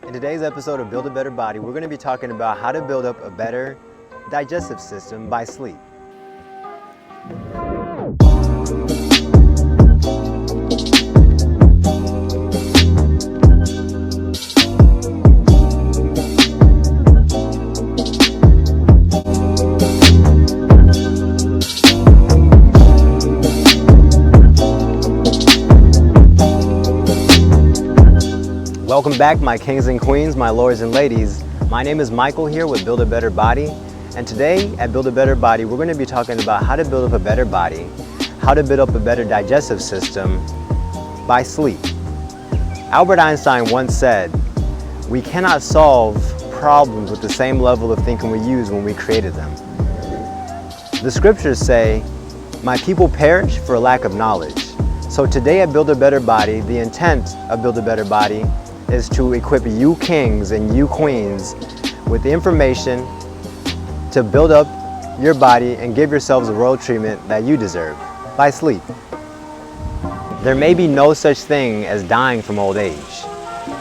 In today's episode of Build a Better Body, we're going to be talking about how to build up a better digestive system by sleep. Welcome back, my kings and queens, my lords and ladies. My name is Michael here with Build a Better Body. And today at Build a Better Body, we're going to be talking about how to build up a better body, how to build up a better digestive system by sleep. Albert Einstein once said, "We cannot solve problems with the same level of thinking we used when we created them." The scriptures say, "My people perish for a lack of knowledge." So today at Build a Better Body, the intent of Build a Better Body is to equip you kings and you queens with the information to build up your body and give yourselves the royal treatment that you deserve by sleep. There may be no such thing as dying from old age.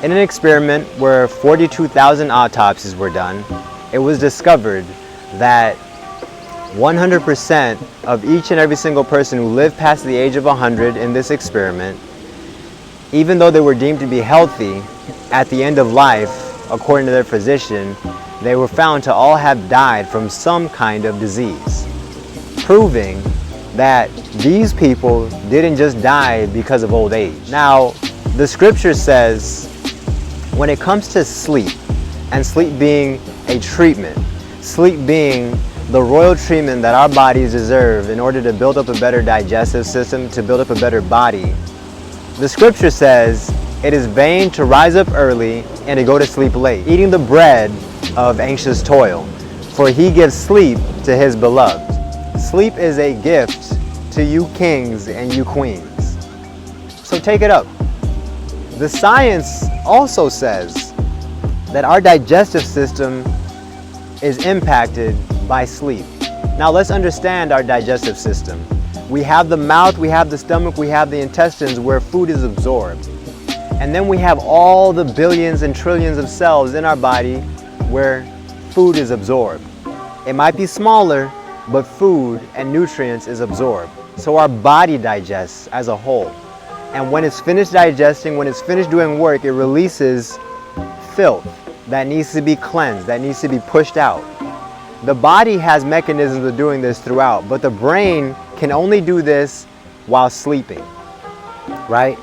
In an experiment where 42,000 autopsies were done, it was discovered that 100% of each and every single person who lived past the age of 100 in this experiment, even though they were deemed to be healthy, at the end of life, according to their physician, they were found to all have died from some kind of disease, proving that these people didn't just die because of old age. Now, the scripture says, when it comes to sleep, and sleep being a treatment, sleep being the royal treatment that our bodies deserve in order to build up a better digestive system, to build up a better body, the scripture says, "It is vain to rise up early and to go to sleep late, eating the bread of anxious toil, for he gives sleep to his beloved." Sleep is a gift to you kings and you queens. So take it up. The science also says that our digestive system is impacted by sleep. Now let's understand our digestive system. We have the mouth, we have the stomach, we have the intestines where food is absorbed. And then we have all the billions and trillions of cells in our body where food is absorbed. It might be smaller, but food and nutrients is absorbed. So our body digests as a whole. And when it's finished digesting, when it's finished doing work, it releases filth that needs to be cleansed, that needs to be pushed out. The body has mechanisms of doing this throughout, but the brain can only do this while sleeping, right?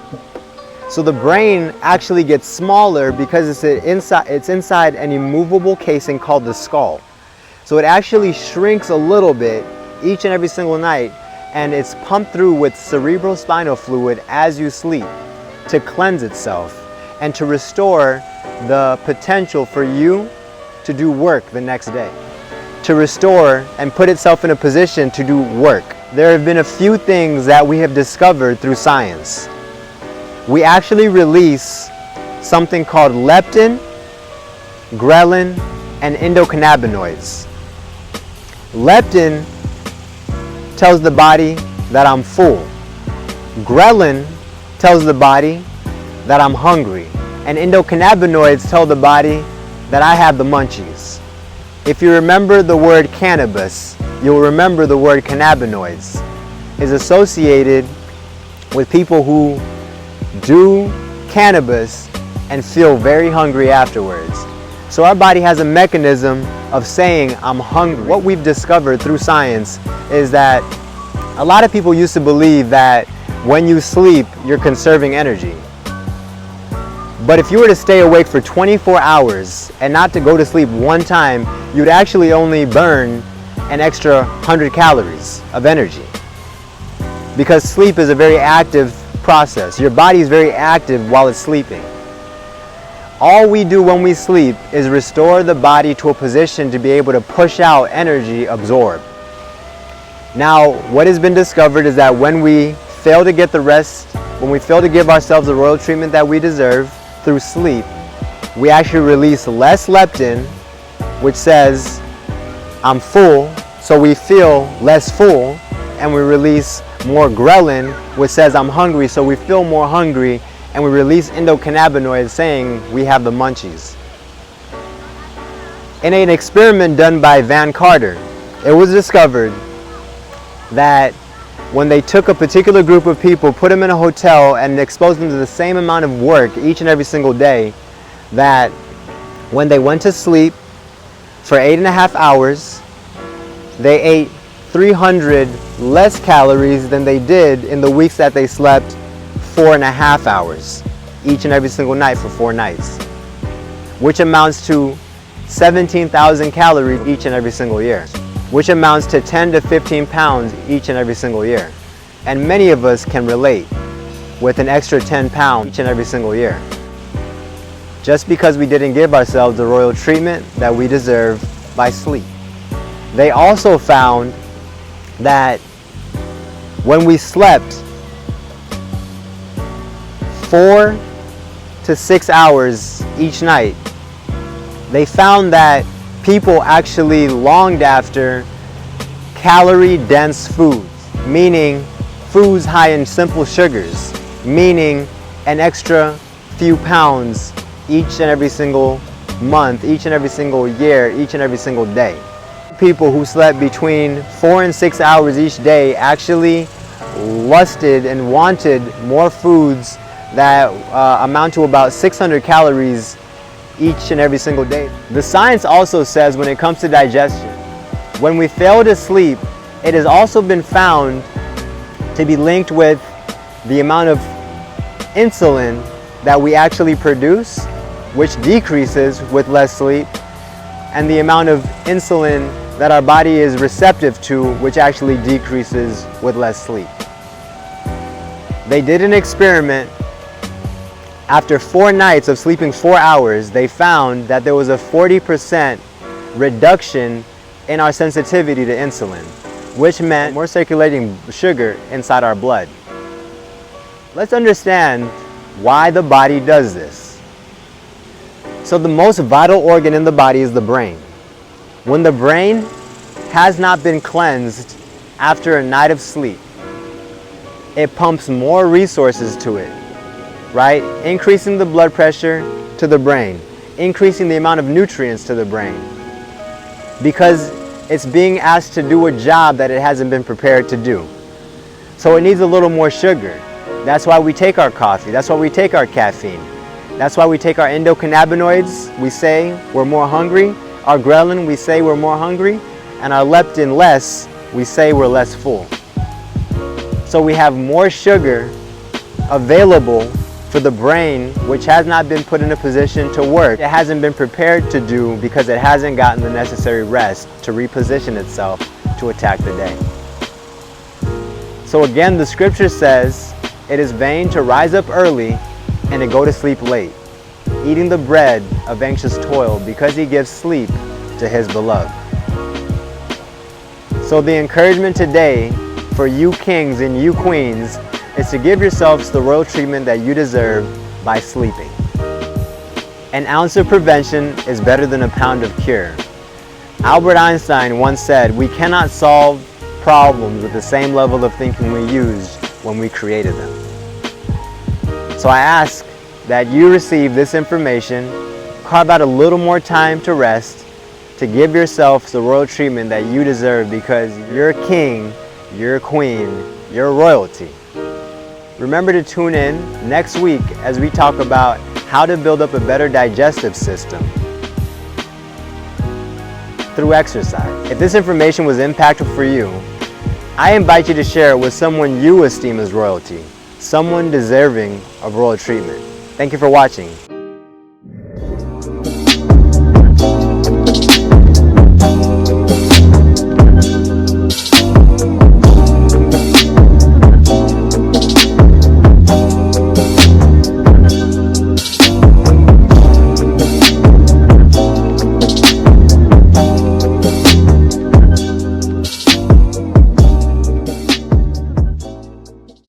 So the brain actually gets smaller because it's inside an immovable casing called the skull. So it actually shrinks a little bit each and every single night, and it's pumped through with cerebrospinal fluid as you sleep to cleanse itself and to restore the potential for you to do work the next day, to restore and put itself in a position to do work. There have been a few things that we have discovered through science. We actually release something called leptin, ghrelin, and endocannabinoids. Leptin tells the body that I'm full. Ghrelin tells the body that I'm hungry. And endocannabinoids tell the body that I have the munchies. If you remember the word cannabis, you'll remember the word cannabinoids is associated with people who do cannabis and feel very hungry afterwards. So our body has a mechanism of saying, I'm hungry. What we've discovered through science is that a lot of people used to believe that when you sleep, you're conserving energy. But if you were to stay awake for 24 hours and not to go to sleep one time, you'd actually only burn an extra 100 calories of energy. Because sleep is a very active process. Your body is very active while it's sleeping. All we do when we sleep is restore the body to a position to be able to push out energy absorbed. Now, what has been discovered is that when we fail to get the rest, when we fail to give ourselves the royal treatment that we deserve through sleep, we actually release less leptin, which says, I'm full, so we feel less full, and we release more ghrelin, which says I'm hungry, so we feel more hungry, and we release endocannabinoids saying we have the munchies. In an experiment done by Van Carter, it was discovered that when they took a particular group of people, put them in a hotel, and exposed them to the same amount of work each and every single day, that when they went to sleep for 8.5 hours, they ate 300 less calories than they did in the weeks that they slept 4.5 hours each and every single night for 4 nights, which amounts to 17,000 calories each and every single year, which amounts to 10 to 15 pounds each and every single year. And many of us can relate with an extra 10 pounds each and every single year, just because we didn't give ourselves the royal treatment that we deserve by sleep. They also found that when we slept 4 to 6 hours each night, they found that people actually longed after calorie-dense foods, meaning foods high in simple sugars, meaning an extra few pounds each and every single month, each and every single year, each and every single day. People who slept between 4 and 6 hours each day actually lusted and wanted more foods that amount to about 600 calories each and every single day. The science also says when it comes to digestion, when we fail to sleep, it has also been found to be linked with the amount of insulin that we actually produce, which decreases with less sleep, and the amount of insulin that our body is receptive to, which actually decreases with less sleep. They did an experiment. After 4 nights of sleeping 4 hours, they found that there was a 40% reduction in our sensitivity to insulin, which meant more circulating sugar inside our blood. Let's understand why the body does this. So the most vital organ in the body is the brain. When the brain has not been cleansed after a night of sleep, it pumps more resources to it, right? Increasing the blood pressure to the brain, increasing the amount of nutrients to the brain, because it's being asked to do a job that it hasn't been prepared to do. So it needs a little more sugar. That's why we take our coffee. That's why we take our caffeine. That's why we take our endocannabinoids. We say we're more hungry. Our ghrelin, we say we're more hungry. And our leptin, less, we say we're less full. So we have more sugar available for the brain, which has not been put in a position to work. It hasn't been prepared to do because it hasn't gotten the necessary rest to reposition itself to attack the day. So again, the scripture says, it is vain to rise up early and to go to sleep late, eating the bread of anxious toil, because he gives sleep to his beloved. So the encouragement today for you kings and you queens is to give yourselves the royal treatment that you deserve by sleeping. An ounce of prevention is better than a pound of cure. Albert Einstein once said, we cannot solve problems with the same level of thinking we used when we created them. So I ask that you receive this information, carve out a little more time to rest, to give yourself the royal treatment that you deserve, because you're a king, you're a queen, you're royalty. Remember to tune in next week as we talk about how to build up a better digestive system through exercise. If this information was impactful for you, I invite you to share it with someone you esteem as royalty, someone deserving of royal treatment. Thank you for watching.